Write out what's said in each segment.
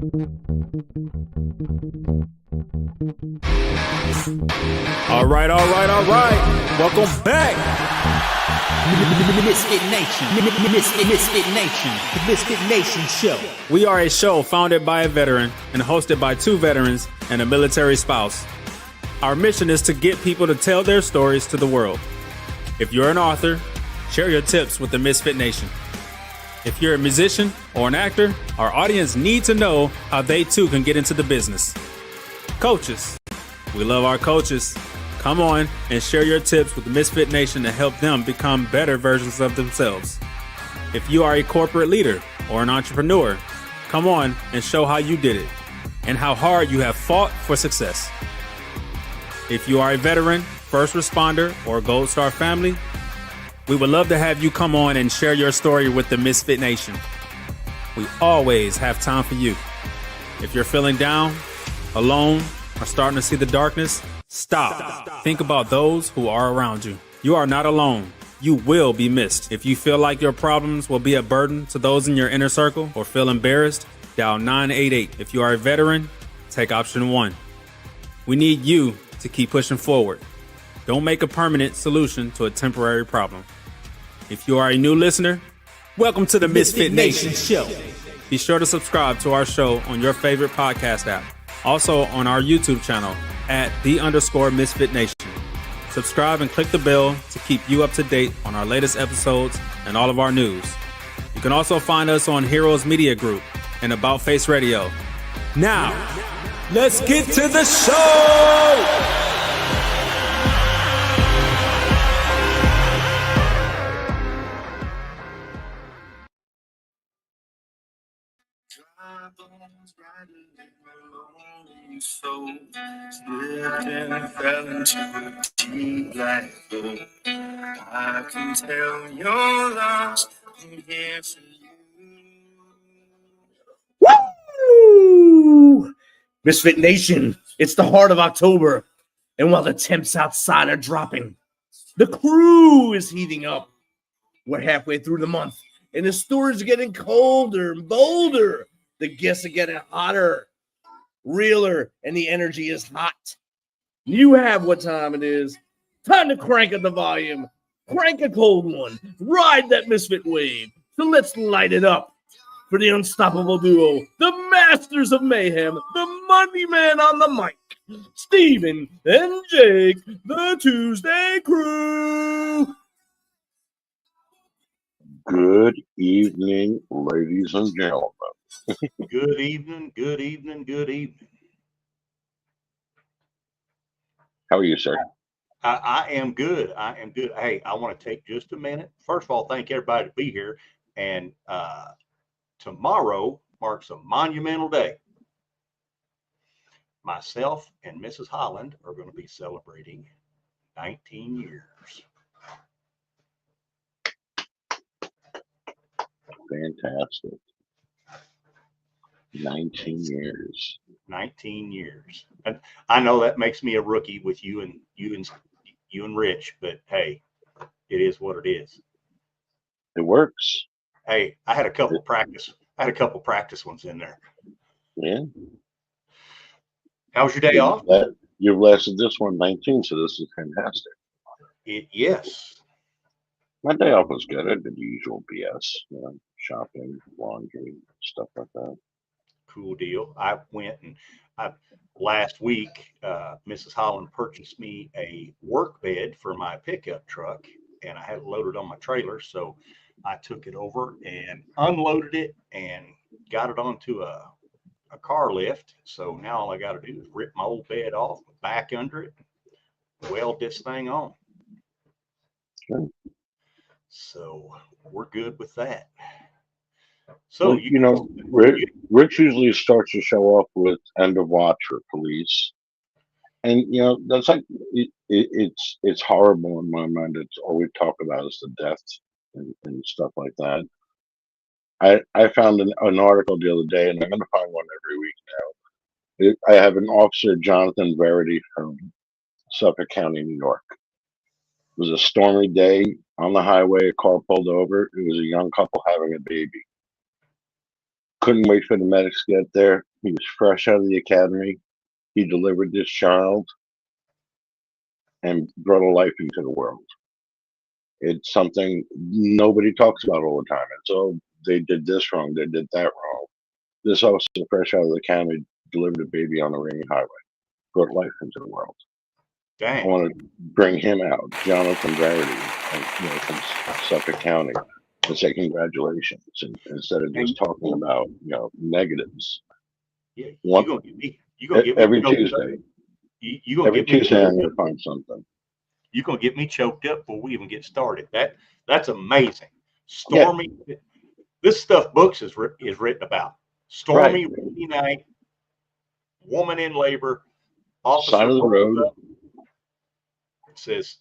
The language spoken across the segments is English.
All right. Welcome back. Misfit Nation. Misfit Nation. The Misfit Nation Show. We are a show founded by a veteran and hosted by two veterans and a military spouse. Our mission is to get people to tell their stories to the world. If you're an author, share your tips with the Misfit Nation. If you're a musician or an actor, our audience needs to know how they too can get into the business. Coaches, we love our coaches. Come on and share your tips with the Misfit Nation to help them become better versions of themselves. If you are a corporate leader or an entrepreneur, come on and show how you did it and how hard you have fought for success. If you are a veteran, first responder, or Gold Star family, we would love to have you come on and share your story with the Misfit Nation. We always have time for you. If you're feeling down, alone, or starting to see the darkness, stop. Think about those who are around you. You are not alone. You will be missed. If you feel like your problems will be a burden to those in your inner circle or feel embarrassed, dial 988. If you are a veteran, take option 1. We need you to keep pushing forward. Don't make a permanent solution to a temporary problem. If you are a new listener, welcome to the Misfit Nation Show. Be sure to subscribe to our show on your favorite podcast app. Also on our YouTube channel at @the_Misfit Nation. Subscribe and click the bell to keep you up to date on our latest episodes and all of our news. You can also find us on Heroes Media Group and About Face Radio. Now, let's get to the show! So slipped and fell into a deep black hole. I can tell you're lost. I'm here for you. Woo! Misfit Nation, it's the heart of October. And while the temps outside are dropping, the crew is heating up. We're halfway through the month, and the stores are getting colder and bolder. The guests are getting hotter, realer, and the energy is hot. You have what time it is. Time to crank up the volume. Crank a cold one. Ride that Misfit wave. So let's light it up for the unstoppable duo, the masters of mayhem, the money man on the mic, Steven and Jake, the ToosDay Crue. Good evening, ladies and gentlemen. Good evening, good evening, good evening. How are you, sir? I am good. I am good. Hey, I want to take just a minute. First of all, thank everybody to be here. And tomorrow marks a monumental day. Myself and Mrs. Holland are going to be celebrating 19 years. Fantastic. 19 years. 19 years. And I know that makes me a rookie with you and Rich, but hey, it is what it is. It works. Hey, I had a couple practice ones in there. Yeah. How was your day off? You've lasted this one 19, so this is fantastic. Yes. My day off was good. I did the usual BS, shopping, laundry, stuff like that. Cool deal. I went and last week, Mrs. Holland purchased me a work bed for my pickup truck, and I had it loaded on my trailer. So I took it over and unloaded it and got it onto a car lift. So now all I got to do is rip my old bed off, back under it, weld this thing on. Sure. So we're good with that. So, well, Rich usually starts the show off with End of Watch for Police. And, that's like, it's horrible in my mind. It's all we talk about is the deaths and stuff like that. I found an article the other day, and I'm going to find one every week now. I have an officer, Jonathan Verity, from Suffolk County, New York. It was a stormy day on the highway. A car pulled over. It was a young couple having a baby. Couldn't wait for the medics to get there. He was fresh out of the academy. He delivered this child and brought a life into the world. It's something nobody talks about all the time. It's, oh, they did this wrong, they did that wrong. This officer, fresh out of the academy, delivered a baby on the ring highway, brought life into the world. I Dang. want to bring him out, Jonathan Verity, from Suffolk County, and say congratulations, instead of just talking about negatives. Yeah, One, you gonna get me every choked up. Tuesday, You gonna every get me Tuesday, I'm choked going up. to find something. You're gonna get me choked up before we even get started. That's amazing. Yeah. Stormy, this stuff books is written about. Stormy rainy night, woman in labor, officer Side of the road. up, says,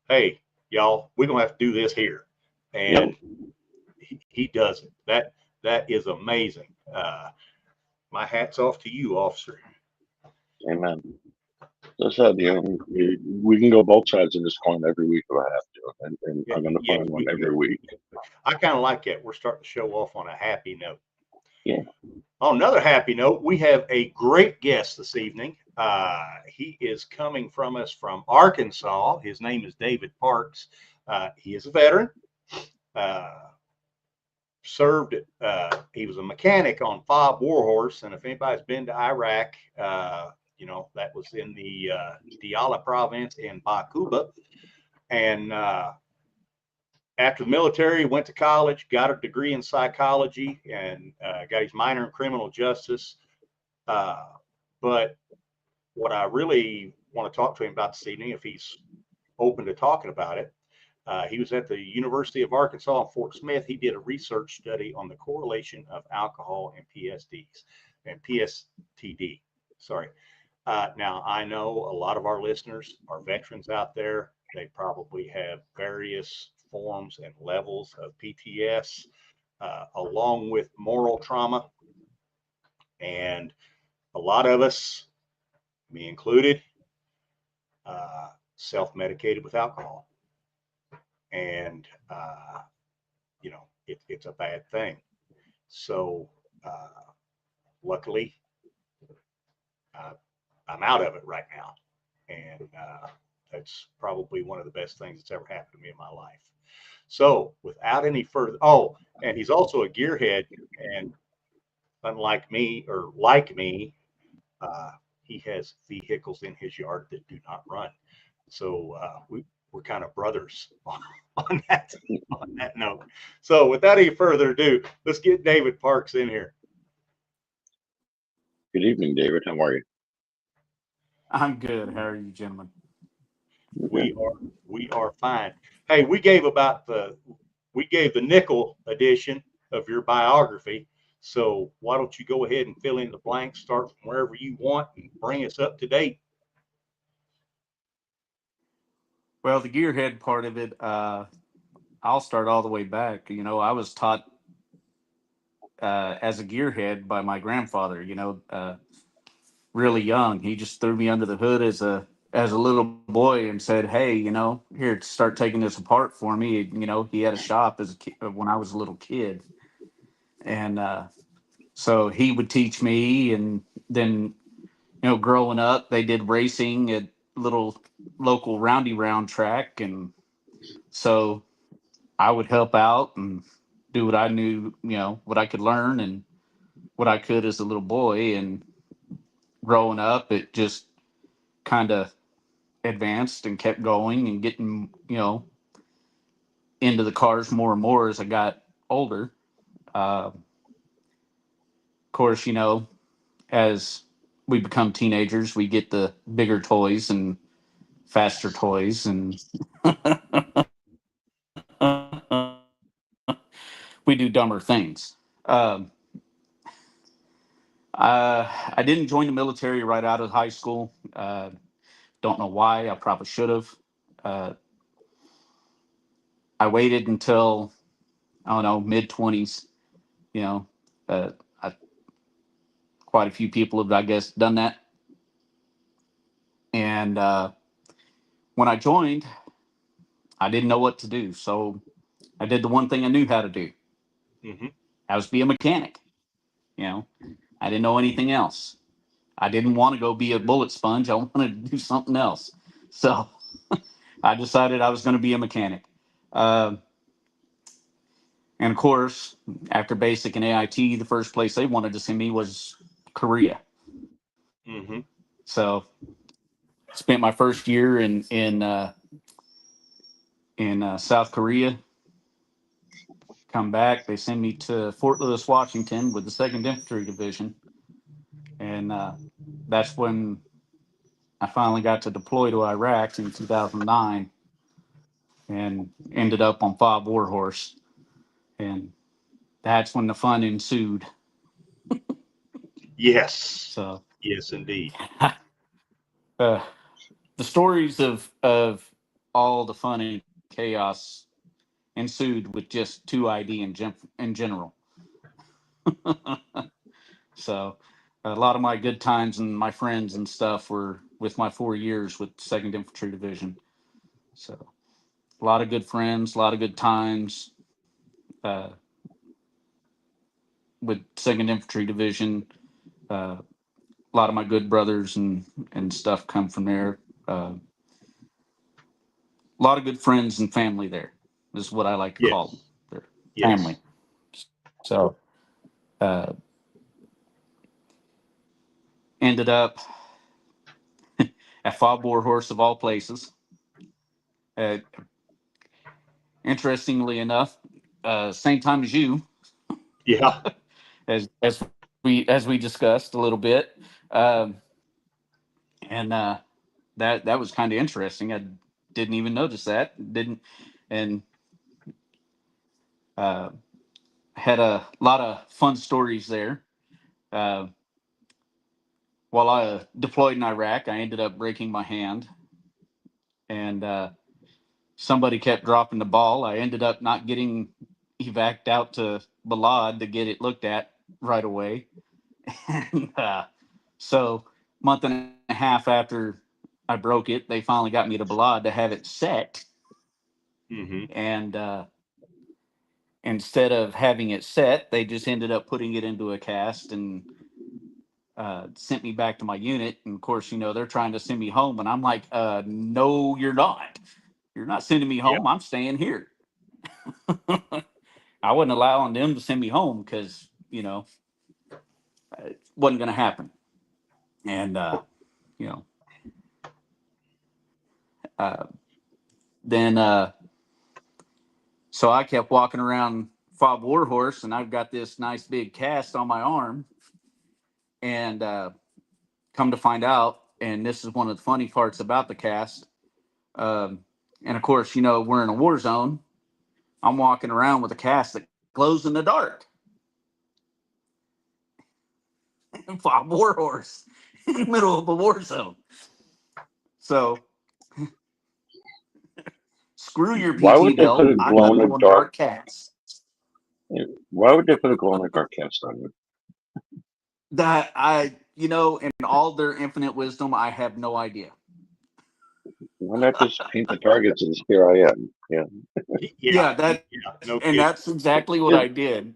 hey, y'all, we're gonna have to do this here, and he does it. That is amazing. My hat's off to you, officer. Amen. That's how we can go both sides of this coin every week if I have to, and I'm going to find one every week. I kind of like that. We're starting to show off on a happy note. Yeah. On another happy note, we have a great guest this evening. He is coming from us from Arkansas. His name is David Parks. He is a veteran. Served. He was a mechanic on FOB Warhorse, and if anybody's been to Iraq, that was in the Diyala province in Bakuba. And after the military, went to college, got a degree in psychology, and got his minor in criminal justice. But what I really want to talk to him about this evening, if he's open to talking about it, he was at the University of Arkansas in Fort Smith. He did a research study on the correlation of alcohol and PTSD. Sorry. Now, I know a lot of our listeners are veterans out there. They probably have various forms and levels of PTS, along with moral trauma. And a lot of us, me included, self-medicated with alcohol. And, it's a bad thing. So, luckily, I'm out of it right now. And that's probably one of the best things that's ever happened to me in my life. So without any further, and he's also a gearhead, and unlike me, or like me, he has vehicles in his yard that do not run. So we're kind of brothers on that note. So without any further ado, let's get David Parks in here. Good evening, David. How are you? I'm good. How are you, gentlemen? We are fine. Hey, we gave the nickel edition of your biography. So why don't you go ahead and fill in the blanks, start from wherever you want, and bring us up to date. Well, the gearhead part of it, I'll start all the way back. I was taught as a gearhead by my grandfather. Really young. He just threw me under the hood as a little boy and said, "Hey, here, start taking this apart for me." He had a shop as a kid, when I was a little kid, and so he would teach me. And then, growing up, they did racing at little local roundy round track, and so I would help out and do what I knew, what I could learn and what I could as a little boy. And growing up, it just kind of advanced and kept going and getting, into the cars more and more as I got older. Of course, as we become teenagers, we get the bigger toys and faster toys, and we do dumber things. I didn't join the military right out of high school. Don't know why. I probably should have. I waited until, I don't know, mid-20s. Quite a few people have, I guess, done that. And when I joined, I didn't know what to do. So I did the one thing I knew how to do. Mm-hmm. I was be a mechanic. I didn't know anything else. I didn't want to go be a bullet sponge. I wanted to do something else. So I decided I was going to be a mechanic. Uh, and of course, after basic and AIT, the first place they wanted to send me was Korea. Mm-hmm. So spent my first year in South Korea. Come back, they send me to Fort Lewis, Washington, with the Second Infantry Division, and that's when I finally got to deploy to Iraq in 2009, and ended up on FOB Warhorse, and that's when the fun ensued. Yes. So Yes, indeed. the stories of all the fun and chaos ensued with just 2ID in general. So a lot of my good times and my friends and stuff were with my 4 years with Second Infantry Division. So a lot of good friends, a lot of good times with Second Infantry Division. A lot of my good brothers and stuff come from there. A lot of good friends and family there is what I like to call them. Yes. They're Yes. family. So ended up at FOB Warhorse of all places. Interestingly enough, same time as you, Yeah. as we discussed a little bit, um, and that was kind of interesting. I didn't even notice that. Didn't and uh, had a lot of fun stories there. Uh, while I deployed in Iraq, I ended up breaking my hand, and somebody kept dropping the ball. I ended up not getting evac'd out to Balad to get it looked at right away. And so, month and a half after I broke it, they finally got me to Balad to have it set. Mm-hmm. And instead of having it set, they just ended up putting it into a cast and sent me back to my unit. And of course, they're trying to send me home, and I'm like, no, you're not. You're not sending me Yeah. home. I'm staying here. I wasn't allowing them to send me home because it wasn't going to happen. And you know, uh, then so I kept walking around FOB Warhorse, and I've got this nice big cast on my arm. And come to find out, and this is one of the funny parts about the cast. And of course, we're in a war zone. I'm walking around with a cast that glows in the dark. FOB Warhorse in the middle of a war zone. So screw your Why would PT they put belt. a I got glow in to the go in dark? dark cast. Why would they put a glow in the dark cast on you? That in all their infinite wisdom, I have no idea. Why not just paint the targets as here I am? Yeah. Yeah. Yeah, Yeah. No and kidding. that's exactly what I did.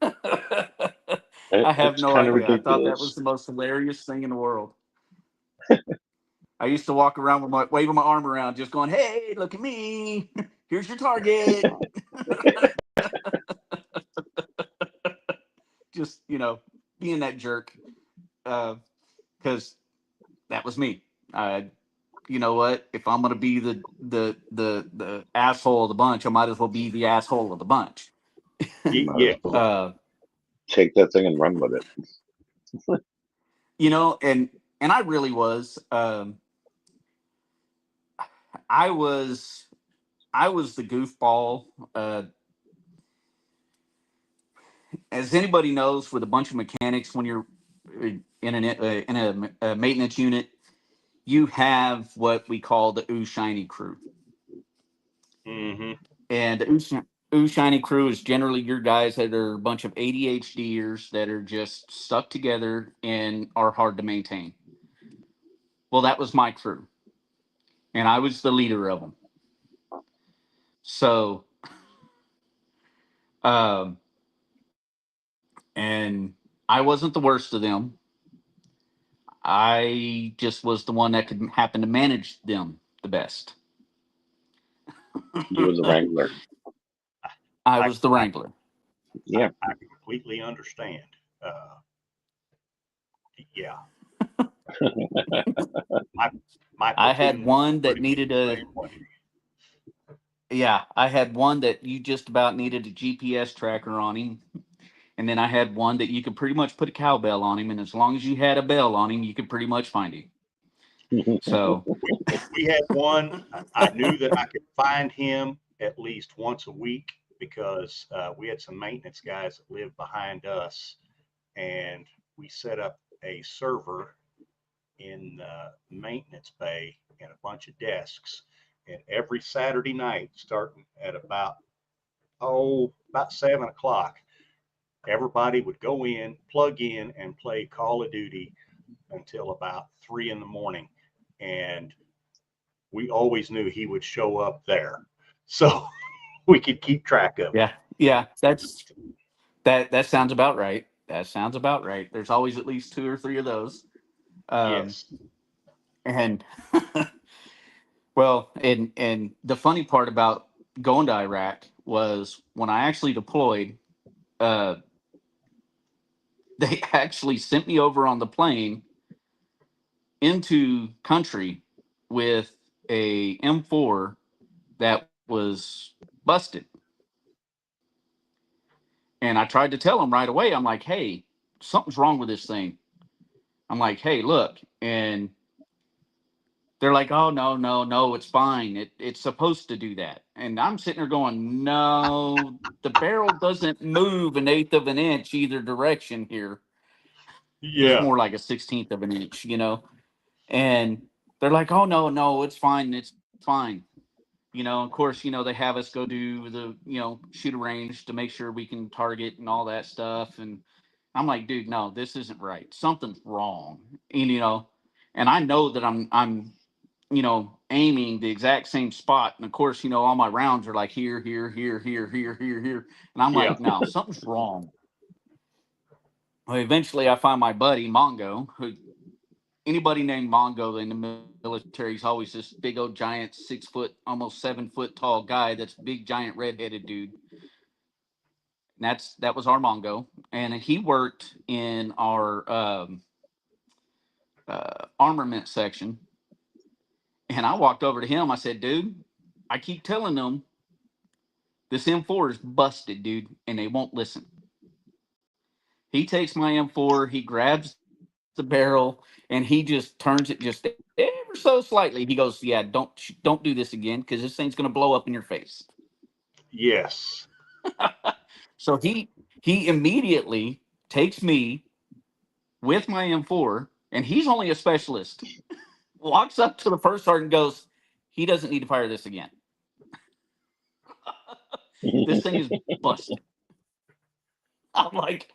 I have It's no kind of idea. I thought that was ridiculous. the most hilarious thing in the world. I used to walk around with waving my arm around, just going, "Hey, look at me! Here's your target." Just being that jerk, because that was me. You know what? If I'm gonna be the asshole of the bunch, I might as well be the asshole of the bunch. Might as Yeah. well Uh, take that thing and run with it. and I really was. I was I was the goofball. As anybody knows, with a bunch of mechanics, when you're in a maintenance unit, you have what we call the Ooh Shiny crew. Mm-hmm. And the Ooh Shiny crew is generally your guys that are a bunch of ADHDers that are just stuck together and are hard to maintain. Well, that was my crew, and I was the leader of them. So, um, and I wasn't the worst of them. I just was the one that could happen to manage them the best. You were the wrangler. I I, was the wrangler. Yeah. I completely understand. Yeah. my my I had platoon one that pretty much needed the a same way. yeah, I had one that you just about needed a GPS tracker on him. And then I had one that you could pretty much put a cowbell on him, and as long as you had a bell on him, you could pretty much find him. So We had one. I knew that I could find him at least once a week because we had some maintenance guys that lived behind us, and we set up a server in the maintenance bay and a bunch of desks. And every Saturday night, starting at about 7 o'clock, everybody would go in, plug in, and play Call of Duty until about 3 in the morning. And we always knew he would show up there. So we could keep track of him. yeah, that sounds about right. That sounds about right. There's always at least 2 or 3 of those. Yes. And well, and the funny part about going to Iraq was when I actually deployed, uh, they actually sent me over on the plane into country with a M4 that was busted. And I tried to tell them right away. I'm like, hey, something's wrong with this thing. I'm like, hey, look. And they're like, oh, no, it's fine. It's supposed to do that. And I'm sitting there going, no, the barrel doesn't move 1/8 of an inch either direction here. It was Yeah. more like a 16th of an inch, you know? And they're like, oh, no, it's fine. It's fine. You know, of course, you know, they have us go do the, you know, shoot a range to make sure we can target and all that stuff. And I'm like, dude, no, this isn't right. Something's wrong. And, you know, and I know that I'm, you know, aiming the exact same spot. And of course, you know, all my rounds are like here. And I'm Yeah. like, no, something's wrong. Well, eventually I find my buddy Mongo, who anybody named Mongo in the military is always this big old giant 6 foot, almost 7 foot tall guy. That's big, giant redheaded dude. And that was our Mongo. And he worked in our armament section. And I walked over to him. I said, dude, I keep telling them this M4 is busted, dude, and they won't listen. He takes my M4, he grabs the barrel, and he just turns it just ever so slightly. He goes, yeah, don't do this again because this thing's going to blow up in your face. Yes. So he immediately takes me with my M4, and he's only a specialist. Walks up to the first sergeant and goes, he doesn't need to fire this again. This thing is busted. I'm like,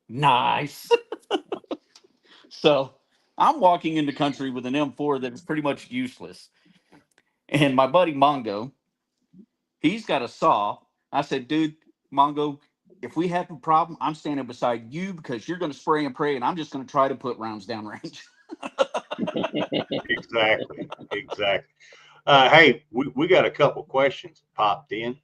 nice. So I'm walking into country with an M4 that is pretty much useless. And my buddy Mongo, he's got a saw. I said, dude, Mongo, if we have a problem, I'm standing beside you because you're going to spray and pray, and I'm just going to try to put rounds down range. Exactly. Hey, we got a couple questions popped in.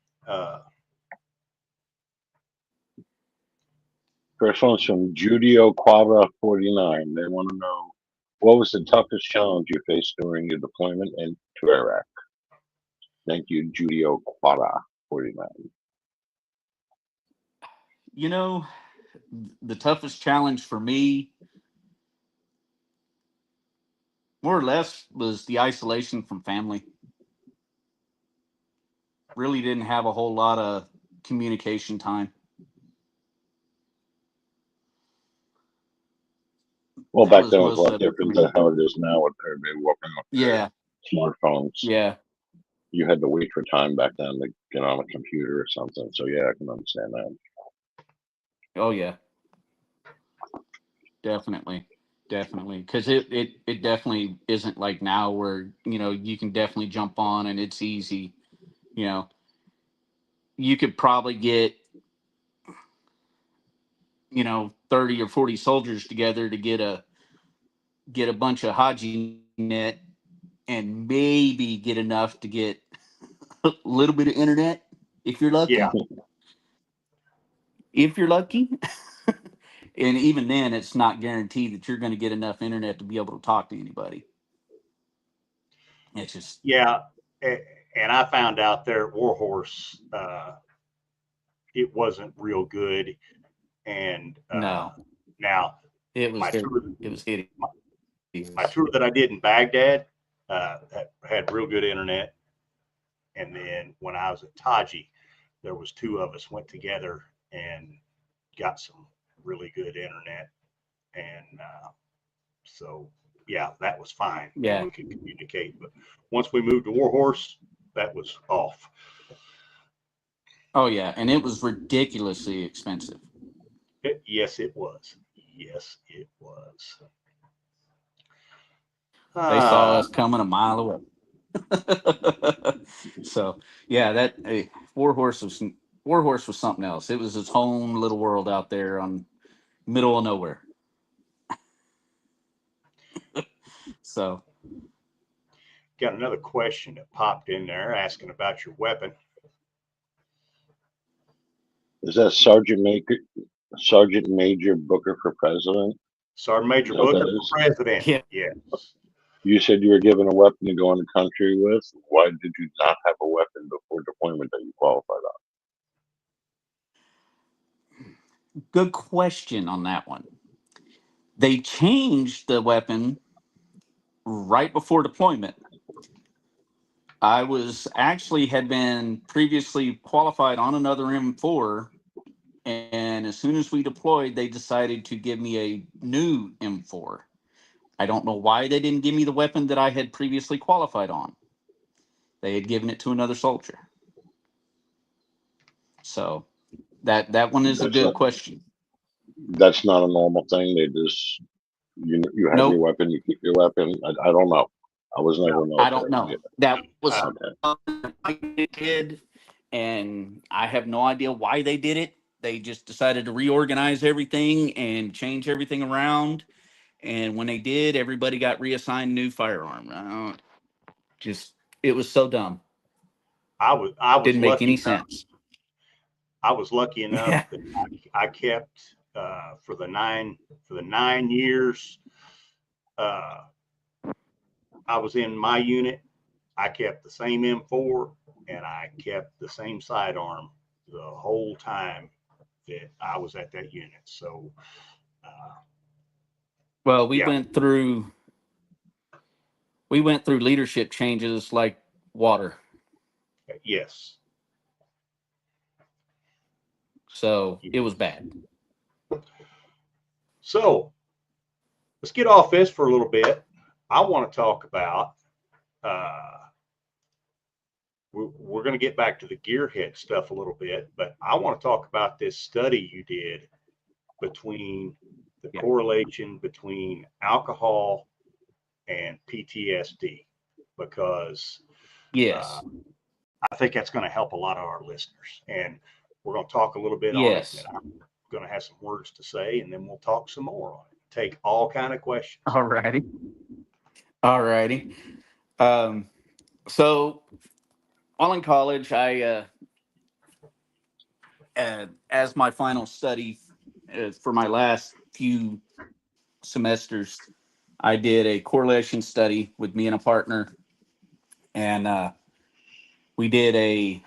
First one's from Judio Quadra 49. They want to know, what was the toughest challenge you faced during your deployment into Iraq? Thank you, Judio Quadra 49. You know, the toughest challenge for me, more or less, was the isolation from family. Really didn't have a whole lot of communication time. Well, That back was then it was a most lot of it for different me. than how it is now with everybody walking up Yeah, smartphones. yeah. You had to wait for time back then to get on a computer or something. So yeah, I can understand that. Oh yeah, definitely, because it definitely isn't like now where, you know, you can definitely jump on and it's easy. You know, you could probably get, you know, 30 or 40 soldiers together to get a bunch of Haji net and maybe get enough to get a little bit of internet if you're lucky. Yeah. If you're lucky. And even then, it's not guaranteed that you're going to get enough internet to be able to talk to anybody. It's just Yeah. And I found out there at Warhorse, it wasn't real good. And no. now It was my tour, hideous. my tour that I did in Baghdad had real good internet. And then when I was at Taji, there was two of us went together and got some really good internet. And so, yeah, that was fine. Yeah. We could communicate. But once we moved to Warhorse, that was off. Oh, yeah. And it was ridiculously expensive. Yes, it was. Yes, it was. They saw us coming a mile away. So, yeah, that Warhorse was something else. It was its own little world out there on middle of nowhere. So, got another question that popped in there asking about your weapon. Is that Sergeant Major Booker for president? Sergeant Major Is that what Booker that for is? president. Yeah. Yes. You said you were given a weapon to go in the country with. Why did you not have a weapon before deployment that you qualified on? Good question on that one. They changed the weapon right before deployment. I was actually had been previously qualified on another M4, and as soon as we deployed, they decided to give me a new M4. I don't know why they didn't give me the weapon that I had previously qualified on. They had given it to another soldier. So that one is a good question. That's not a normal thing. They just you have your weapon, you keep your weapon. I don't know. I was never military. I don't know. Yeah. That was I did, and I have no idea why they did it. They just decided to reorganize everything and change everything around. And when they did, everybody got reassigned new firearm. It was so dumb. I was Didn't make any enough, sense. I was lucky enough that I kept for the 9 years I was in my unit. I kept the same M4 and I kept the same sidearm the whole time that I was at that unit. So, well, we went through leadership changes like water. Yes. So it was bad. So let's get off this for a little bit. I want to talk about, we're going to get back to the gearhead stuff a little bit, but I want to talk about this study you did between the correlation between alcohol and PTSD, because yes, I think that's going to help a lot of our listeners. And we're going to talk a little bit on it. And I'm going to have some words to say, and then we'll talk some more on it. Take all kind of questions. All righty. So while in college, I as my final study for my last few semesters, I did a correlation study with me and a partner, and we did a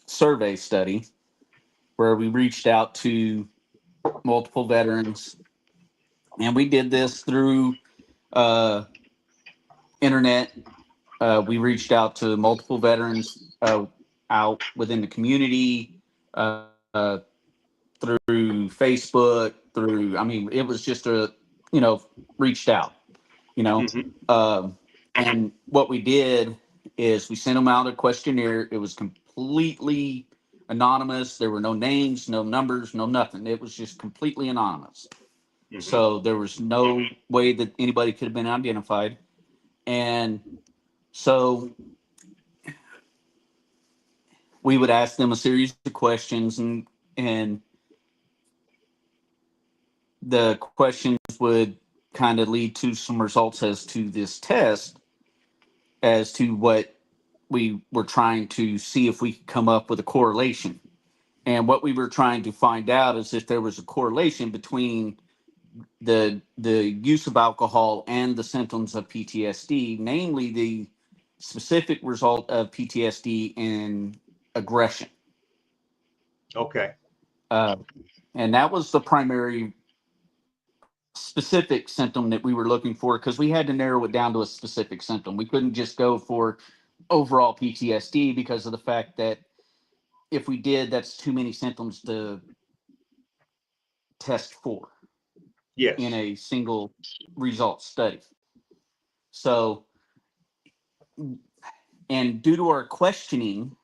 survey study where we reached out to multiple veterans, and we did this through internet. We reached out to multiple veterans out within the community, through Facebook, it was just reached out, and what we did is we sent them out a questionnaire. It was completely anonymous. There were no names, no numbers, no nothing. It was just completely anonymous. Mm-hmm. So there was no way that anybody could have been identified. And so we would ask them a series of questions, and the questions would kind of lead to some results as to this test, as to what we were trying to see if we could come up with a correlation. And what we were trying to find out is if there was a correlation between the use of alcohol and the symptoms of PTSD, namely the specific result of PTSD in aggression. Okay. And that was the primary specific symptom that we were looking for, because we had to narrow it down to a specific symptom. We couldn't just go for overall PTSD because of the fact that if we did, that's too many symptoms to test for Yes. in a single result study. So, and due to our questioning,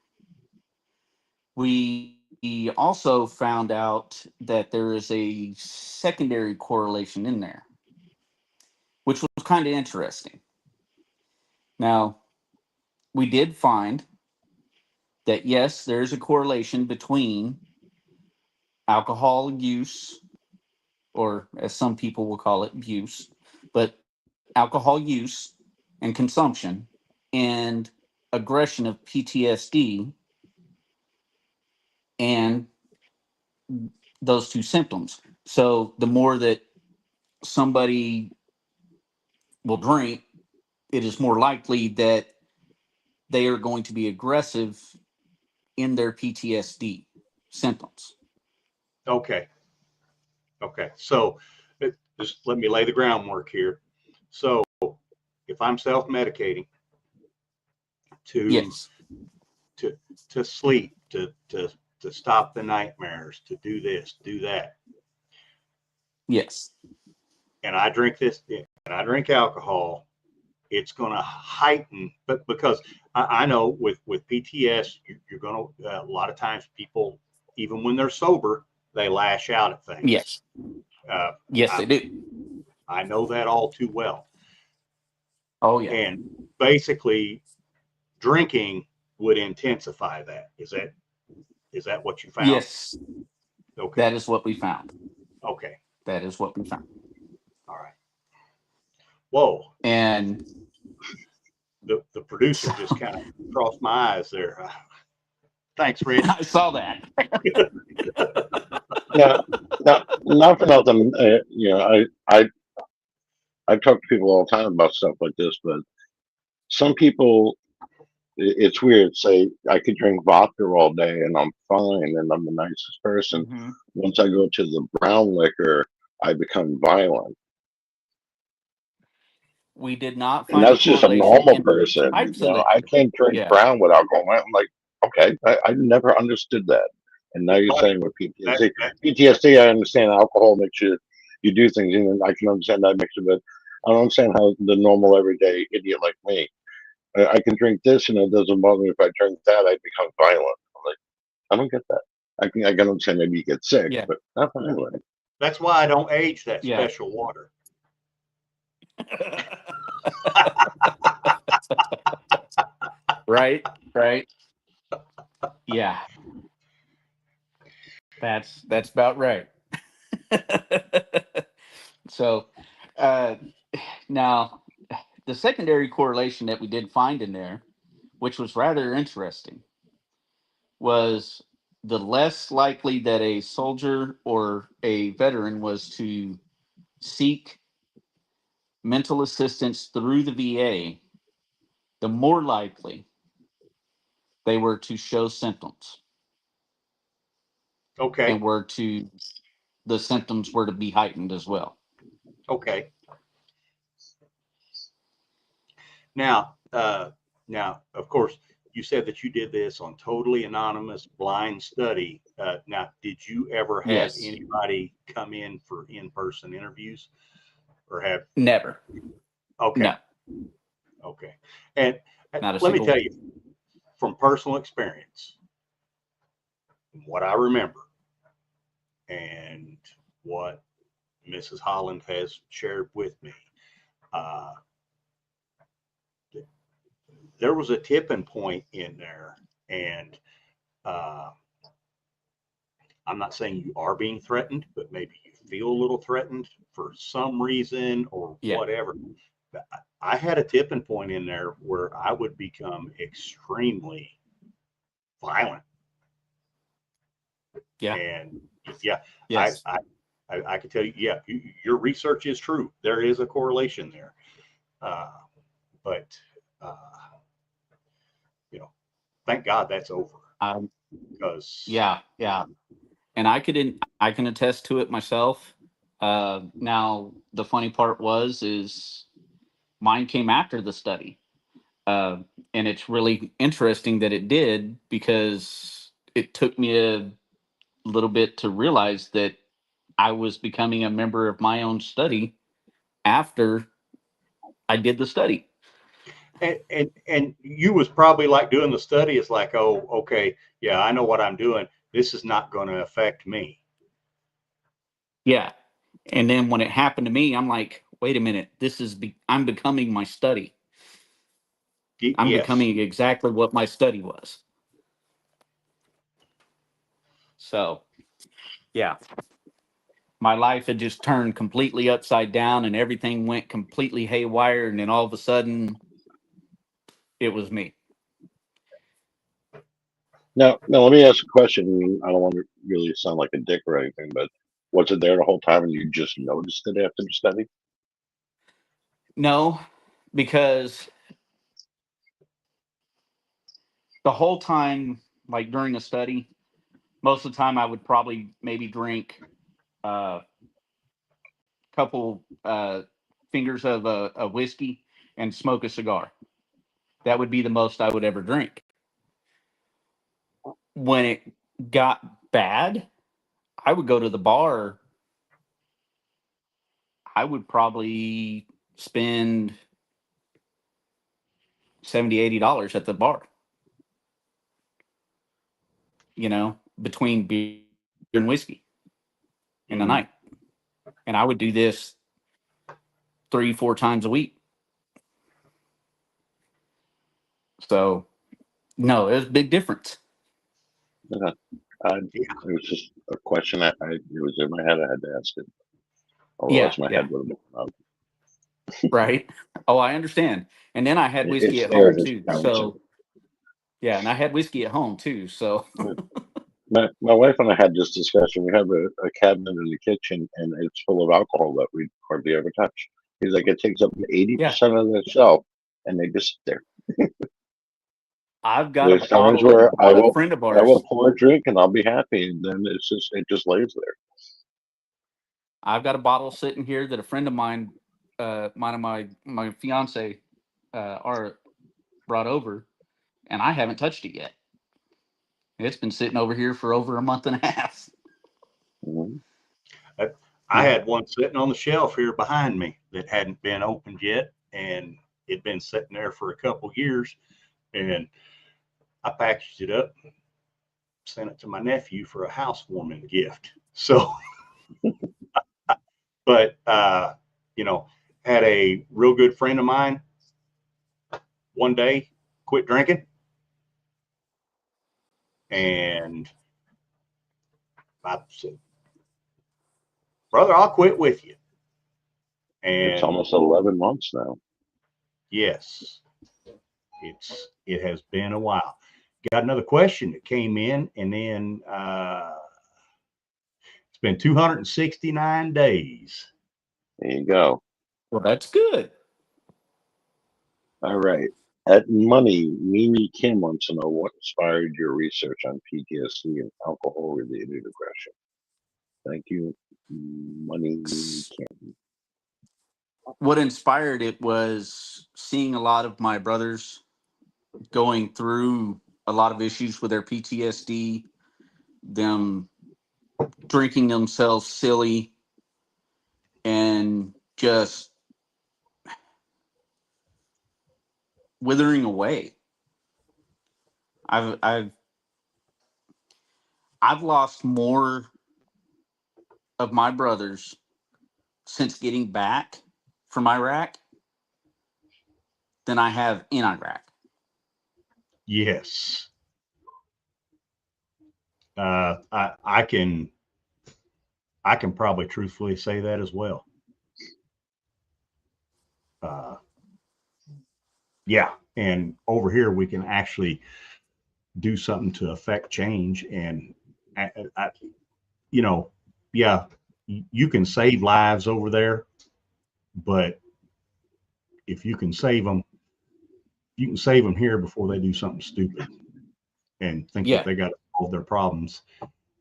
we also found out that there is a secondary correlation in there, which was kind of interesting. Now, we did find that, yes, there's a correlation between alcohol use, or as some people will call it, abuse, but alcohol use and consumption and aggression of PTSD and those two symptoms. So the more that somebody will drink, it is more likely that they are going to be aggressive in their PTSD symptoms. Okay. Okay. So just let me lay the groundwork here. So if I'm self-medicating Yes. to sleep, to stop the nightmares, to do this, do that, Yes. and I drink this, and I drink alcohol, it's going to heighten. But because I know with PTS, you're going to, a lot of times people, even when they're sober, they lash out at things. Yes. Yes, they do. I know that all too well. Oh, yeah. And basically, drinking would intensify that. Is that what you found? Yes. Okay. That is what we found. Okay. That is what we found. All right. Whoa. And the producer just kind of crossed my eyes there. Thanks, Rich. I saw that. Yeah, not for nothing. I talk to people all the time about stuff like this, but some people, it's weird. Say I could drink vodka all day and I'm fine and I'm the nicest person. Mhm. Once I go to the brown liquor, I become violent. We did not And find a that's just a correlation normal in person. types You of know, I liquor. can't drink Yeah. brown with alcohol. I'm like, okay, I never understood that. And now you're But saying with that, PTSD, I understand alcohol makes you do things, and I can understand that makes you, but I don't understand how the normal everyday idiot like me, I can drink this and it doesn't bother me. If I drink that, I become violent. I'm like, I don't get that. I can understand maybe you get sick, Yeah. but not violent. that's why I don't age that Yeah. special water. Right. Yeah. That's about right. So now the secondary correlation that we did find in there, which was rather interesting, was the less likely that a soldier or a veteran was to seek mental assistance through the VA, the more likely they were to show symptoms Okay. and the symptoms were to be heightened as well. Okay. Now, of course, you said that you did this on totally anonymous blind study. Now, did you ever have Yes. anybody come in for in-person interviews, or have? Never. Okay. No. Okay. And Not a let me single tell one. you, from personal experience, what I remember and what Mrs. Holland has shared with me, there was a tipping point in there, and I'm not saying you are being threatened, but maybe you feel a little threatened for some reason or Yeah. whatever. I had a tipping point in there where I would become extremely violent. Yeah. And yeah, Yes. I can tell you, yeah, your research is true. There is a correlation there. But, thank God that's over. Because Yeah. And I can attest to it myself. Now the funny part is mine came after the study. And it's really interesting that it did, because it took me a little bit to realize that I was becoming a member of my own study after I did the study. and you was probably like doing the study. It's like, oh, okay, yeah, I know what I'm doing. This is not going to affect me. Yeah. And then when it happened to me, I'm like, wait a minute, I'm becoming my study. I'm Yes. becoming exactly what my study was. So, yeah. My life had just turned completely upside down and everything went completely haywire. And then all of a sudden, it was me. Now, let me ask a question. I don't want to really sound like a dick or anything, but was it there the whole time and you just noticed it after the study? No, because the whole time, like during a study, most of the time I would probably maybe drink a couple fingers of a whiskey and smoke a cigar. That would be the most I would ever drink. When it got bad, I would go to the bar. I would probably spend $70-$80 at the bar, between beer and whiskey in the night. And I would do this 3-4 times a week. So, no, there's a big difference. Okay. It was just a question. It was in my head. I had to ask it. Otherwise, my head would have been out. Right. Oh, I understand. And then I had whiskey It's at there. home It's too. challenging. So, yeah, and I had whiskey at home too. So, My wife and I had this discussion. We have a cabinet in the kitchen, and it's full of alcohol that we hardly ever touch. He's like, it takes up 80% of the shelf, and they just sit there. I've got a There's times bottle where that a friend of I will ours, pour a drink and I'll be happy, and then it just lays there. I've got a bottle sitting here that a friend of mine, my fiance, brought over, and I haven't touched it yet. It's been sitting over here for over a month and a half. Mm-hmm. I had one sitting on the shelf here behind me that hadn't been opened yet, and it'd been sitting there for a couple years, and I packaged it up, sent it to my nephew for a housewarming gift. So, but had a real good friend of mine one day quit drinking, and I said, brother, I'll quit with you. And it's almost 11 months now. Yes, it has been a while. Got another question that came in, and then it's been 269 days. There you go. Well, that's good. All right. At Money, Mimi Kim wants to know what inspired your research on PTSD and alcohol-related aggression. Thank you, Money Kim. What inspired it was seeing a lot of my brothers going through a lot of issues with their PTSD, them drinking themselves silly, and just withering away. I've lost more of my brothers since getting back from Iraq than I have in Iraq. Yes. I can I can probably truthfully say that as well. Yeah. And over here, we can actually do something to affect change. And, you know, yeah, you can save lives over there, but if you can save them, you can save them here before they do something stupid and think that they got to solve their problems.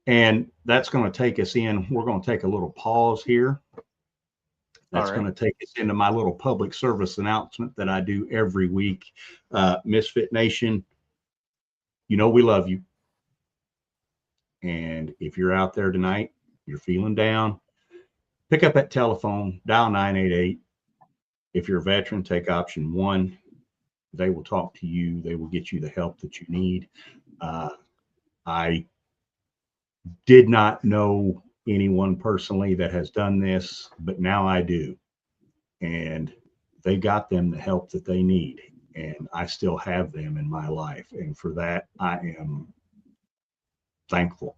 And that's going to take us in. We're going to take a little pause here. That's going to take us into my little public service announcement that I do every week. Misfit Nation, you know we love you. And if you're out there tonight, you're feeling down, pick up that telephone, dial 988. If you're a veteran, take option 1. They will talk to you. They will get you the help that you need. I did not know anyone personally that has done this, but now I do. And they got them the help that they need. And I still have them in my life. And for that, I am thankful.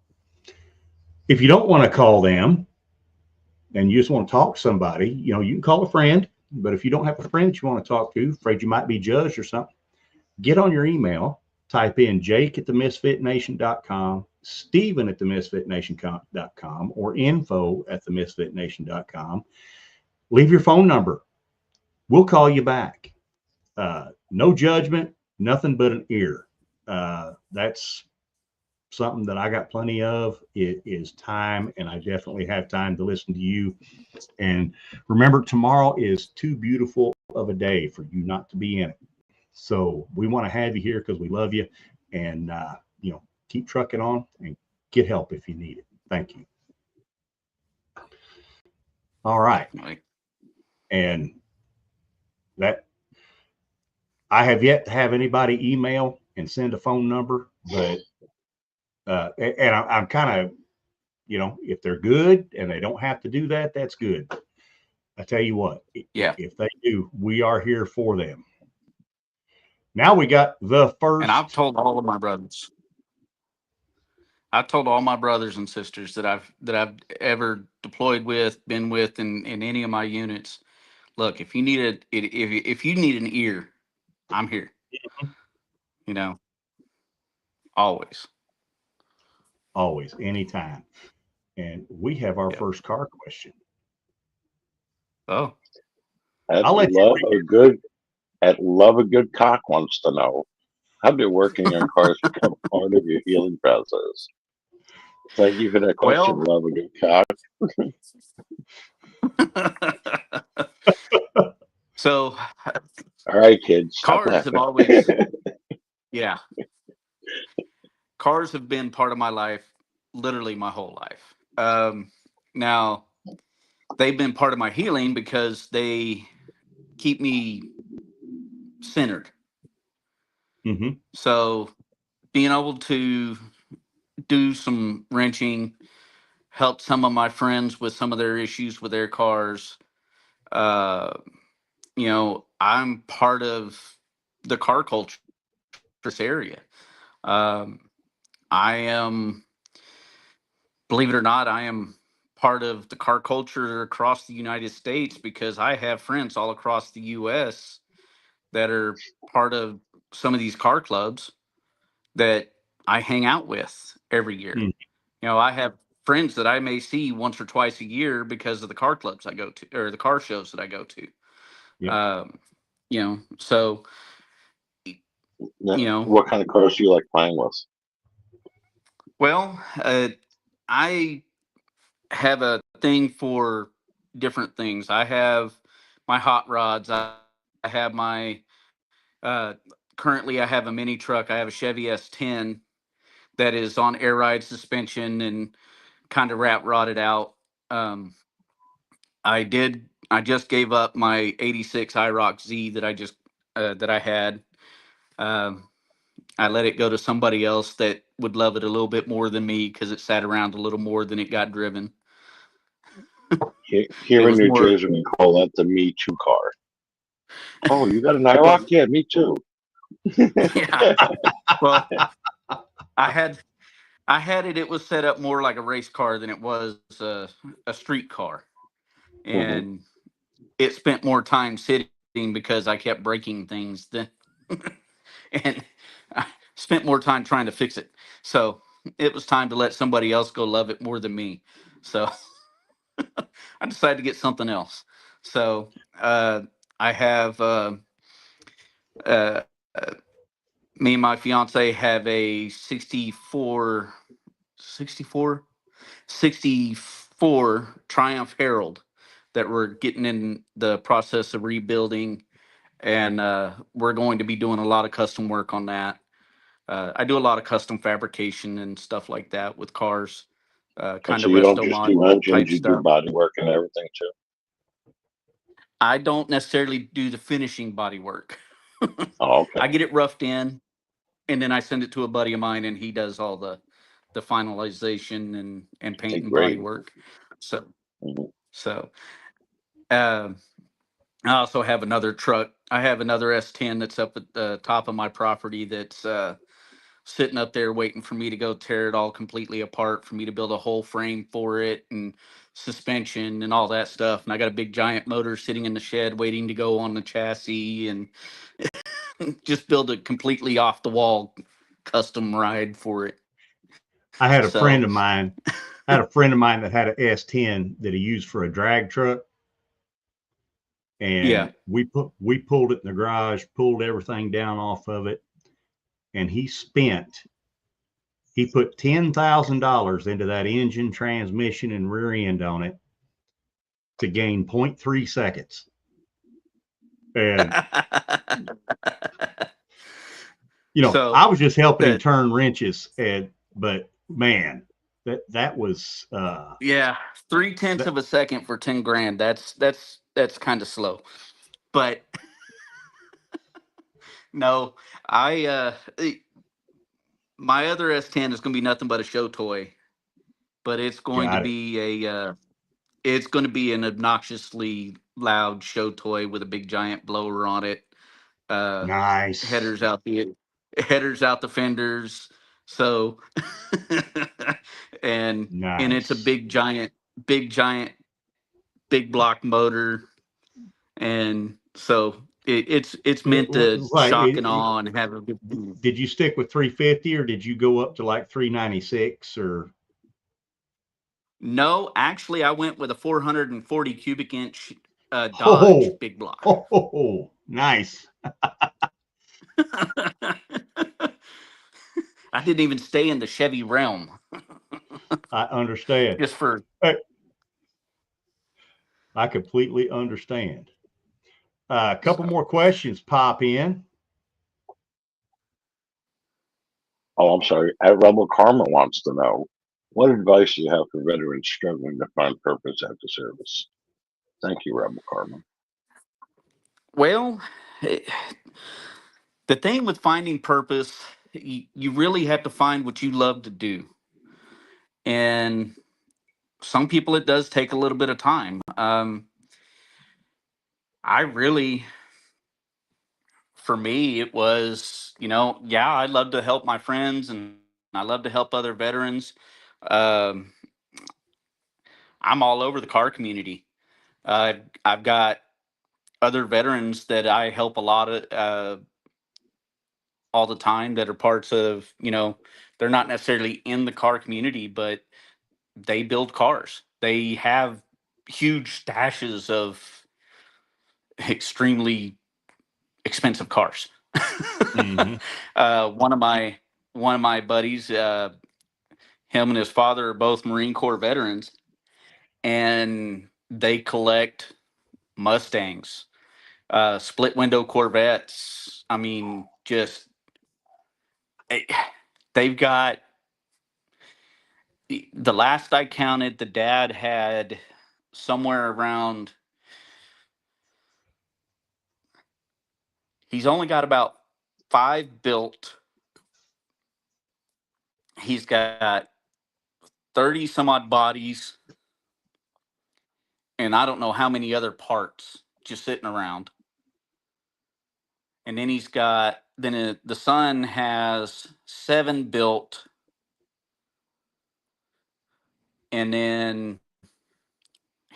If you don't want to call them and you just want to talk to somebody, you know, you can call a friend. But if you don't have a friend that you want to talk to, afraid you might be judged or something, get on your email, type in jake@themisfitnation.com, steven@themisfitnation.com, or info@themisfitnation.com. Leave your phone number. We'll call you back. No judgment, nothing but an ear. That's something that I got plenty of. It is time, and I definitely have time to listen to you. And remember, tomorrow is too beautiful of a day for you not to be in it. So we want to have you here because we love you. And, you know, keep trucking on and get help if you need it. Thank you. All right. And that I have yet to have anybody email and send a phone number, but and I'm kind of, you know, if they're good and they don't have to do that, that's good. I tell you what, if they do, we are here for them. Now we got the first. And I've told all of my brothers. I've told all my brothers and sisters that I've ever deployed with, been with in any of my units. Look, if you need if you need an ear, I'm here. You know, always, anytime. And we have our first car question. Oh, Love a good cock wants to know, how did working on cars become part of your healing process? Thank you for that question. Love a good cock. So, all right, kids. Cars have always, cars have been part of my life, literally my whole life. Now, they've been part of my healing because they keep me centered. Mm-hmm. So, being able to do some wrenching, help some of my friends with some of their issues with their cars. You know, I'm part of the car culture this area. I am, believe it or not, I am part of the car culture across the United States because I have friends all across the U.S. that are part of some of these car clubs that I hang out with every year. You know, I have friends that I may see once or twice a year because of the car clubs I go to or the car shows that I go to. You know, so, you know, what kind of cars do you like playing with? Well, I have a thing for different things. I have my hot rods. I have my, currently I have a mini truck. I have a Chevy S10 that is on air ride suspension and kind of wrap rodded out. I just gave up my 86 IROC Z that I just, that I had. I let it go to somebody else that would love it a little bit more than me because it sat around a little more than it got driven. Here in New Jersey, we call that the Me Too car. Oh, you got an IROC? Yeah, me too. Yeah. Well, I I had it. It was set up more like a race car than it was a street car, Mhm. and it spent more time sitting because I kept breaking things than, and I spent more time trying to fix it. So it was time to let somebody else go love it more than me. So I decided to get something else. So I have uh, me and my fiance have a 64 64 Triumph Herald that we're getting in the process of rebuilding, and we're going to be doing a lot of custom work on that. I do a lot of custom fabrication and stuff like that with cars, And kind so of you don't resto just mod do engines, type you do stuff. body work and everything too. I don't necessarily do the finishing body work. Oh, okay. I get it roughed in, and then I send it to a buddy of mine, and he does all the finalization and Hey, paint and body great. work. So Mhm. so uh, I also have another truck. I have another S10 that's up at the top of my property that's sitting up there waiting for me to go tear it all completely apart for me to build a whole frame for it and suspension and all that stuff. And I got a big giant motor sitting in the shed waiting to go on the chassis and just build a completely off the wall custom ride for it. I had a friend So of mine. I had a friend of mine that had an S10 that he used for a drag truck, yeah. and we pulled it in the garage, pulled everything down off of it, and he put $10,000 into that engine, transmission, and rear end on it to gain 0.3 seconds. And So I was just helping him that turn wrenches, but man, that was yeah, 3/10 that, of a second for 10 grand. That's kind of slow. But no, I my other S10 is going to be nothing but a show toy, but it's going to got it. be it's going to be an obnoxiously loud show toy with a big giant blower on it. Uh, Nice, headers out the headers out the fenders. So and it's a nice. big giant big block motor, and so it's meant to Like, shock and awe and have a good. did you stick with 350 or did you go up to like 396 or? No, actually, I went with a 440 cubic inch Dodge Oh, big block. nice. I didn't even stay in the Chevy realm I understand. just for. I completely understand. A couple So. more questions pop in. Oh, I'm sorry. Rebel Karma wants to know what advice do you have for veterans struggling to find purpose after service? Thank you, Rebel Karma. Well, eh, the thing with finding purpose, you really have to find what you love to do, and some people it does take a little bit of time. I really, for me, it was, yeah, I love to help my friends and I love to help other veterans. Um, I'm all over the car community. I've got other veterans that I help a lot of all the time that are parts of, they're not necessarily in the car community, but they build cars. They have huge stashes of extremely expensive cars. Mm-hmm. One of my buddies, him and his father are both Marine Corps veterans, and they collect Mustangs, split window Corvettes. I mean, just eh, they've got. The last I counted, the dad had somewhere around. He's only got about 5 built. He's got 30 some odd bodies, and I don't know how many other parts just sitting around. And then the son has 7 built and then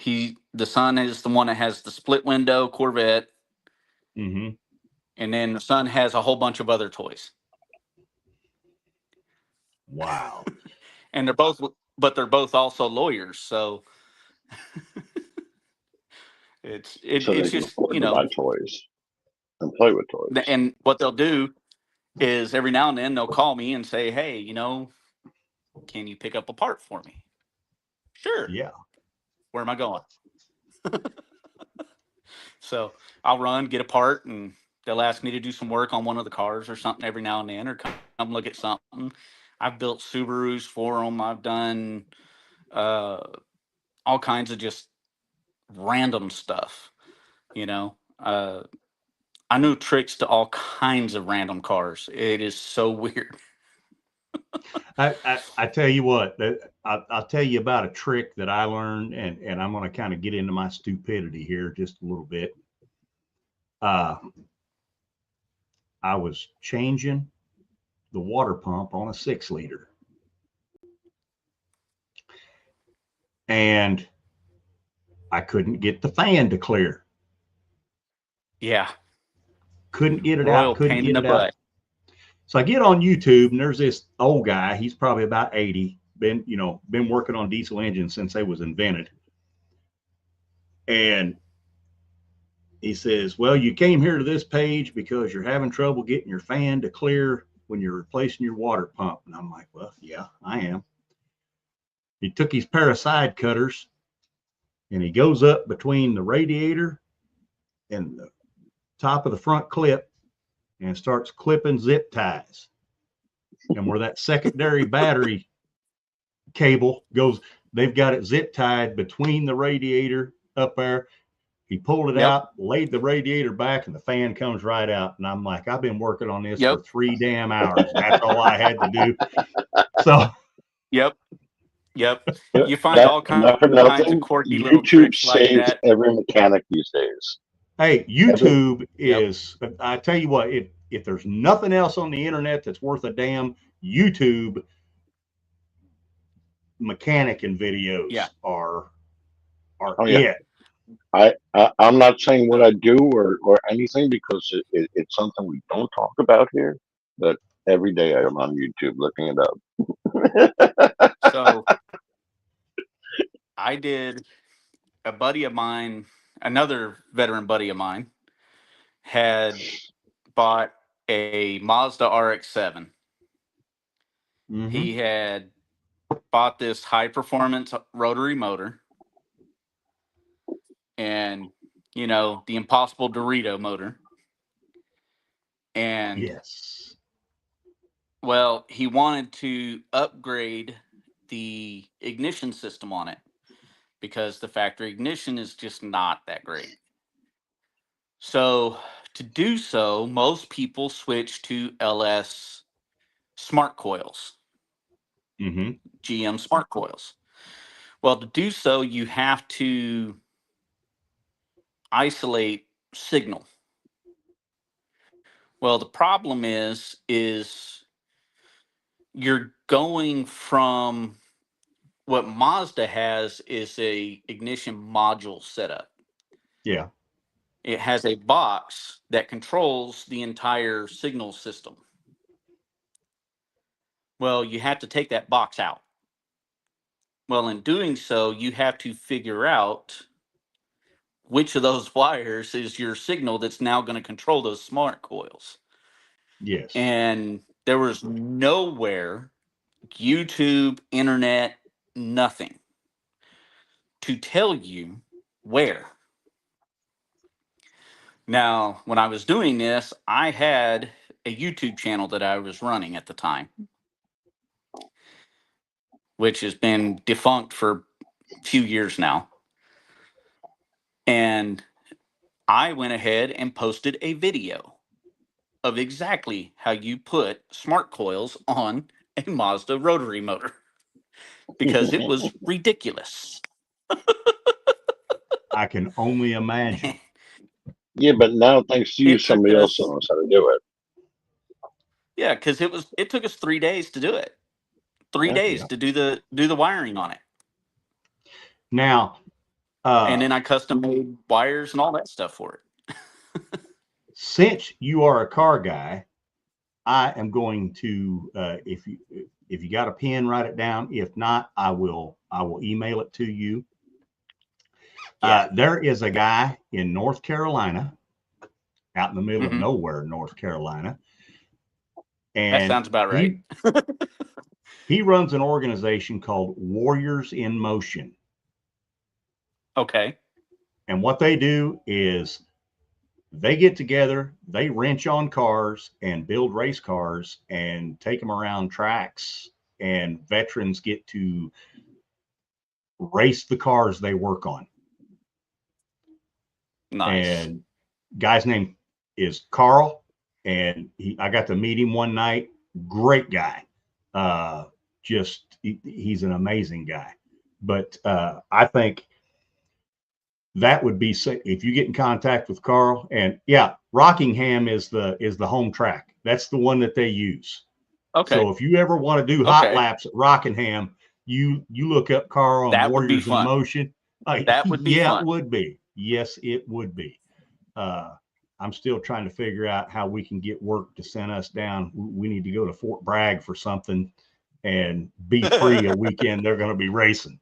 the son is the one that has the split window Corvette, Mm-hmm. and then the son has a whole bunch of other toys. Wow. And they're both also lawyers, so So they it's can just, afford to buy toys and play with toys. and what they'll do is every now and then they'll call me and say, hey, can you pick up a part for me? Sure. Yeah. Where am I going? So I'll run, get a part, and they'll ask me to do some work on one of the cars or something every now and then, or come look at something. I've built Subarus for them. I've done all kinds of just random stuff, I know tricks to all kinds of random cars. It is so weird. I tell you what, I'll tell you about a trick that I learned, and I'm going to kind of get into my stupidity here just a little bit. I was changing the water pump on a 6-liter, and I couldn't get the fan to clear. Yeah. Couldn't get it Royal out. Couldn't pain get in the it out. butt. So I get on YouTube, and there's this old guy. He's probably about 80. Been working on diesel engines since they was invented. And he says, well, you came here to this page because you're having trouble getting your fan to clear when you're replacing your water pump. And I'm like, well, yeah, I am. He took his pair of side cutters, and he goes up between the radiator and the top of the front clip and starts clipping zip ties. And where that secondary battery cable goes, they've got it zip tied between the radiator up there. He pulled it out, laid the radiator back, and the fan comes right out. And I'm like, I've been working on this for 3 damn hours. That's all I had to do. So, Yep. You find That, all not for kinds nothing, of quirky little YouTube tricks like saves that. every mechanic these days. hey, YouTube is, I tell you what, if there's nothing else on the internet that's worth a damn, YouTube mechanic and videos are it. I'm not saying what I do or anything, because it's something we don't talk about here, but every day I'm on YouTube looking it up. So I did, a buddy of mine, another veteran buddy of mine, had bought a Mazda RX-7. Mm-hmm. He had bought this high performance rotary motor and, the impossible Dorito motor. And yes, well, he wanted to upgrade the ignition system on it because the factory ignition is just not that great. So to do so, most people switch to LS smart coils, mm-hmm. GM smart coils. Well, to do so, you have to isolate signal. Well, the problem is you're going from, what Mazda has is a ignition module setup. Yeah. It has a box that controls the entire signal system. Well, you have to take that box out. Well, in doing so, you have to figure out which of those wires is your signal that's now going to control those smart coils. Yes. And there was nowhere, YouTube, internet, nothing, to tell you where. Now, when I was doing this, I had a YouTube channel that I was running at the time, which has been defunct for a few years now. And I went ahead and posted a video of exactly how you put smart coils on a Mazda rotary motor because it was ridiculous. I can only imagine. Yeah, but now thanks to you, It took somebody else us- knows how to do it. Yeah, because it took us 3 days to do it. 3 days Yeah. to do the wiring on it. Now, And then I custom made wires and all that stuff for it. since you are a car guy, I am going to if you got a pen, write it down. If not, I will email it to you. Yeah. There is a guy in North Carolina, out in the middle of Mhm. nowhere, North Carolina, That and sounds about right. he runs an organization called Warriors in Motion. Okay. And what they do is they get together, they wrench on cars and build race cars and take them around tracks, and veterans get to race the cars they work on. Nice. And guy's name is Carl, and I got to meet him one night. Great guy. He's an amazing guy. But I think that would be, if you get in contact with Carl, and yeah, Rockingham is the home track. That's the one that they use. Okay. So if you ever want to do hot Okay. laps at Rockingham, you look up Carl and That would be Warriors in fun. Motion. That would be yeah, fun. it would be. Yes, it would be. I'm still trying to figure out how we can get work to send us down. We need to go to Fort Bragg for something and be free a weekend. They're going to be racing.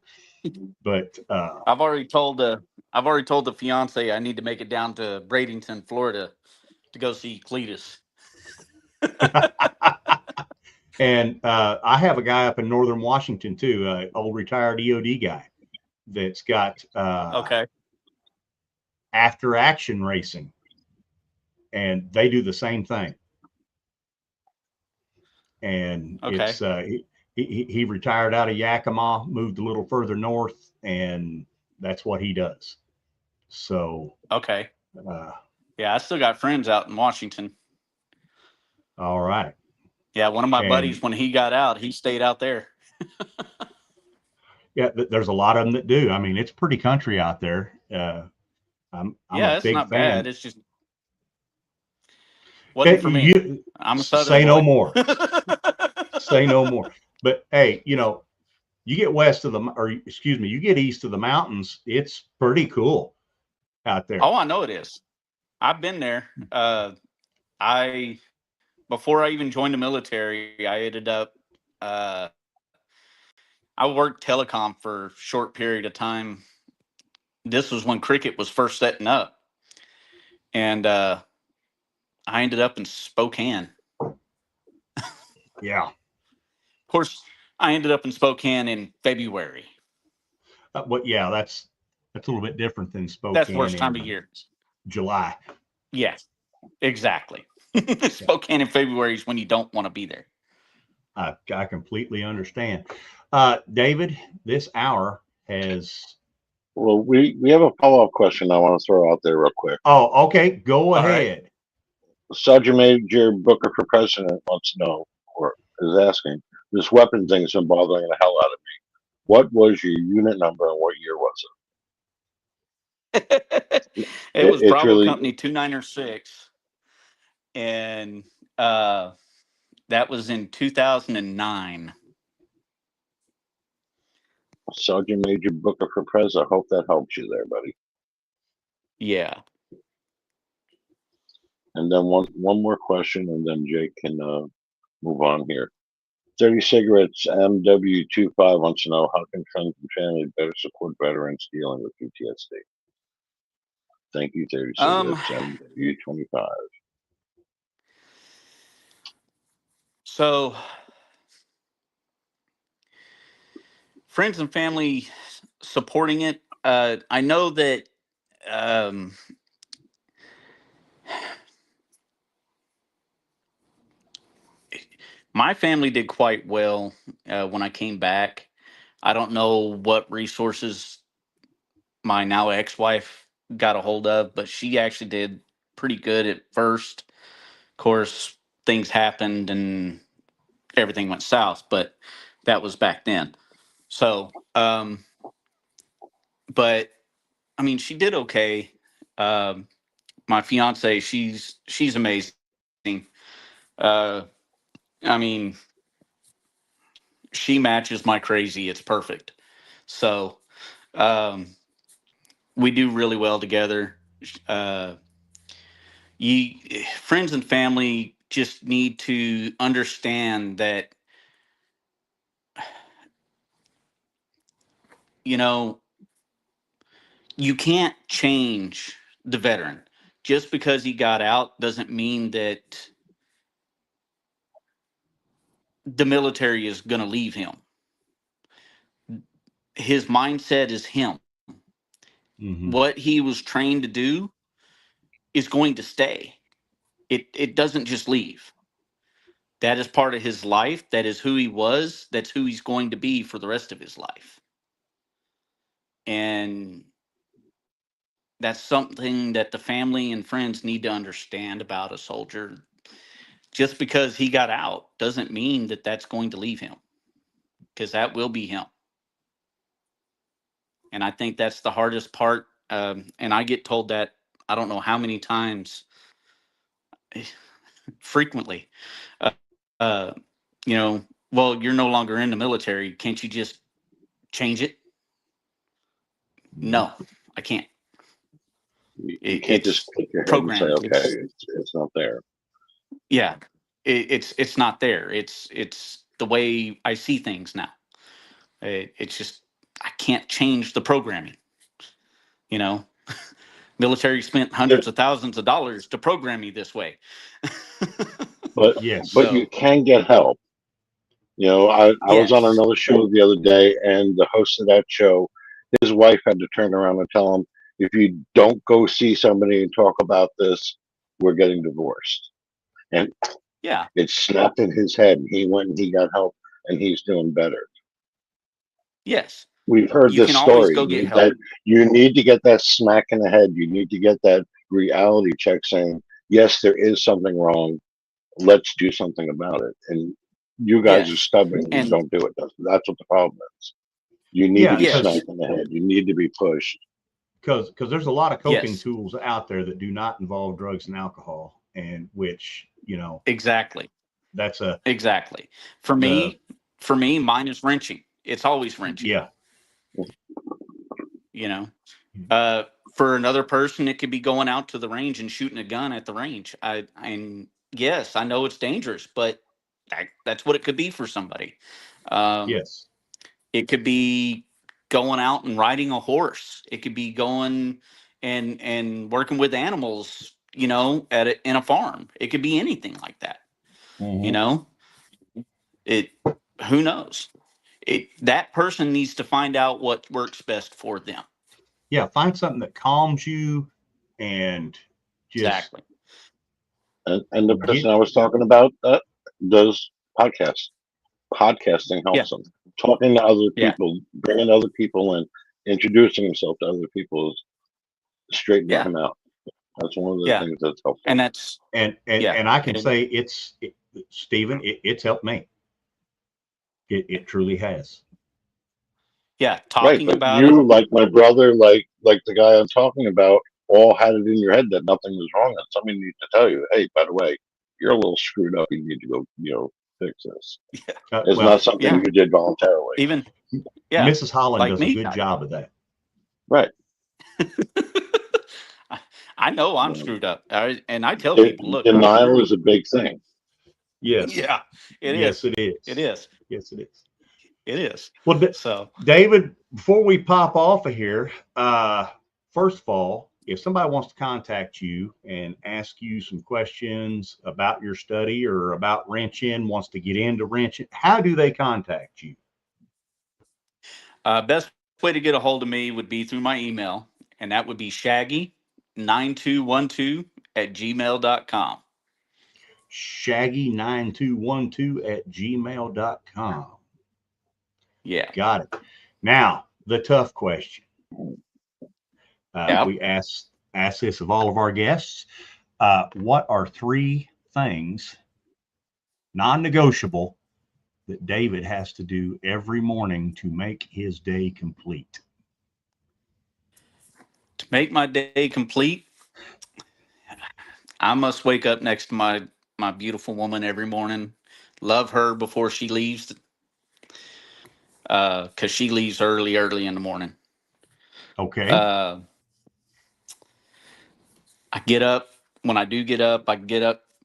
But I've already told the fiance I need to make it down to Bradenton, Florida, to go see Cletus. and I have a guy up in Northern Washington too, old retired EOD guy that's got Okay. after action racing, and they do the same thing. And Okay. it's he retired out of Yakima, moved a little further north, and that's what he does. So Okay. Yeah, I still got friends out in Washington. all right. Yeah, one of my And buddies, when he got out, he stayed out there. yeah, there's a lot of them that do. I mean, it's pretty country out there. I'm a It's big not fan. bad. It's just wasn't for me. I'm a Southern Say boy. no more. Say no more. But hey, you get you get east of the mountains, it's pretty cool out there. Oh, I know it is. I've been there. Before I even joined the military, I ended up I worked telecom for a short period of time. This was when cricket was first setting up. And I ended up in Spokane. Yeah. Of course, I ended up in Spokane in February. But yeah, that's a little bit different than Spokane. That's the worst time of year. July. Yes, exactly. Spokane in February is when you don't want to be there. I completely understand. David, this hour has. Well, we have a follow-up question I want to throw out there real quick. Oh, okay. Go ahead. Right. Sergeant Major Booker for President wants to know, or is asking, this weapon thing has been bothering the hell out of me. What was your unit number and what year was it? It was Bravo really... Company 2906. And that was in 2009. Sergeant Major Booker for President. I hope that helps you there, buddy. Yeah. And then one more question, and then Jake can move on here. 30 Cigarettes MW25 wants to know, how can friends and family better support veterans dealing with PTSD? Thank you, 30 Cigarettes MW25. So, friends and family supporting it. I know that my family did quite well when I came back. I don't know what resources my now ex-wife got a hold of, but she actually did pretty good at first. Of course, things happened and everything went south, but that was back then. So, but I mean, she did okay. My fiance, she's amazing. I mean, she matches my crazy. It's perfect. So, We do really well together. Uh, you friends and family just need to understand that, you know, you can't change the veteran. Just because he got out doesn't mean that the military is going to leave him. His mindset is him. Mhm. What he was trained to do is going to stay. It doesn't just leave. That is part of his life. That is who he was. That's who he's going to be for the rest of his life. And that's something that the family and friends need to understand about a soldier. Just because he got out doesn't mean that that's going to leave him, because that will be him. And I think that's the hardest part. And I get told that I don't know how many times, frequently. Uh, uh, well, you're no longer in the military. Can't you just change it? No, I can't. You can't just It's click your head and say, programmed. okay, it's not there. Yeah, it's not there. It's the way I see things now. It's just I can't change the programming. You know, military spent hundreds of thousands of dollars to program me this way. But Yes. you So can get help. I was on yes, another show the other day, and the host of that show, his wife had to turn around and tell him, if you don't go see somebody and talk about this, we're getting divorced. And yeah, it snapped in his head. He went and he got help, and he's doing better. yes, We've heard you this can always story go get help. that you need to get that smack in the head. You need to get that reality check saying, yes, there is something wrong. Let's do something about it. And you guys are Yes, stubborn and and don't do it. That's what the problem is. You need to Yeah, be because yes, smacked in the head. You need to be pushed. there's a lot of coping yes, tools out there that do not involve drugs and alcohol, and which exactly. that's a Exactly. For the me, mine is wrenching. It's always wrenching, yeah. you know. For another person, it could be going out to the range and shooting a gun at the range. And yes, I know it's dangerous, but that's what it could be for somebody. Um, Yes. it could be going out and riding a horse. It could be going and working with animals, in a farm. It could be anything like that, you Hmm. know. It Who knows? That person needs to find out what works best for them. Yeah, find something that calms you and just Exactly. And the get person I was talking about does podcasts. Podcasting Yeah. helps them. Talking to other Yeah. people, bringing other people in, introducing himself to other people is straightening Yeah. him out. That's one of the Yeah. things that's helpful. And that's yeah. and I can And say Stephen, it's helped me. It truly has. yeah, Right, talking but about it. you, like my brother, like the guy I'm talking about, all had it in your head that nothing was wrong, and somebody needs to tell you, hey, by the way, you're a little screwed up. You need to go, fix this. It's Well, not something Yeah. you did voluntarily. Even yeah, Mrs. Holland like does a me. good job of that. Right. I know I'm Um, screwed up. And I tell people, look, I'm Denial screwed. is a big thing. Yes. Yeah, it Yes, is. it It is. is. Yes, it is. It is. Well, So David, before we pop off of here, first of all, if somebody wants to contact you and ask you some questions about your study or about wrenching, wants to get into wrenching, how do they contact you? best way to get a hold of me would be through my email, and that would be shaggy9212@gmail.com. Shaggy9212@gmail.com. Yeah. Got it. Now, the tough question. Yep. We ask this of all of our guests. What are 3 things, non-negotiable, that David has to do every morning to make his day complete? To make my day complete, I must wake up next to my beautiful woman every morning. Love her before she leaves, because she leaves early in the morning. Okay. I get up. When I do get up, I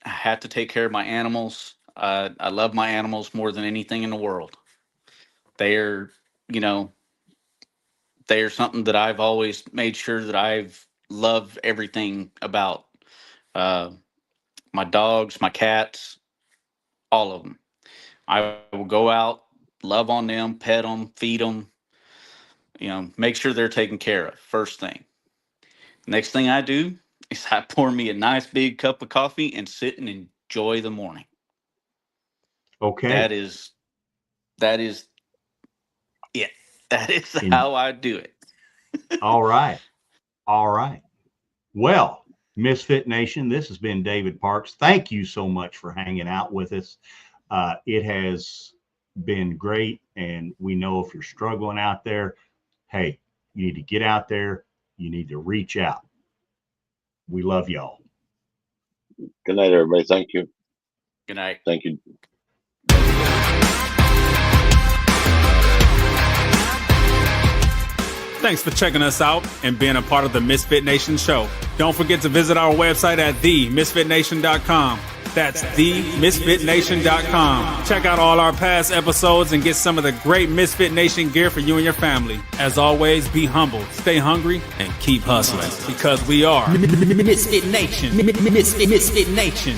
have to take care of my animals. I love my animals more than anything in the world. They're, you know, they're something that I've always made sure that I've loved everything about. Uh, my dogs, my cats, all of them. I will go out, love on them, pet them, feed them, make sure they're taken care of first thing. Next thing I do is I pour me a nice big cup of coffee and sit and enjoy the morning. Okay. That is it. That is how I do it. All right. All right. Well, Misfit Nation, this has been David Parks. Thank you so much for hanging out with us. It has been great. And we know if you're struggling out there, hey, you need to get out there. You need to reach out. We love y'all. Good night, everybody. Thank you. Good night. Thank you. Thanks for checking us out and being a part of the Misfit Nation show. Don't forget to visit our website at themisfitnation.com. That's themisfitnation.com. Check out all our past episodes and get some of the great Misfit Nation gear for you and your family. As always, be humble, stay hungry, and keep hustling because we are Misfit Nation. Misfit Nation.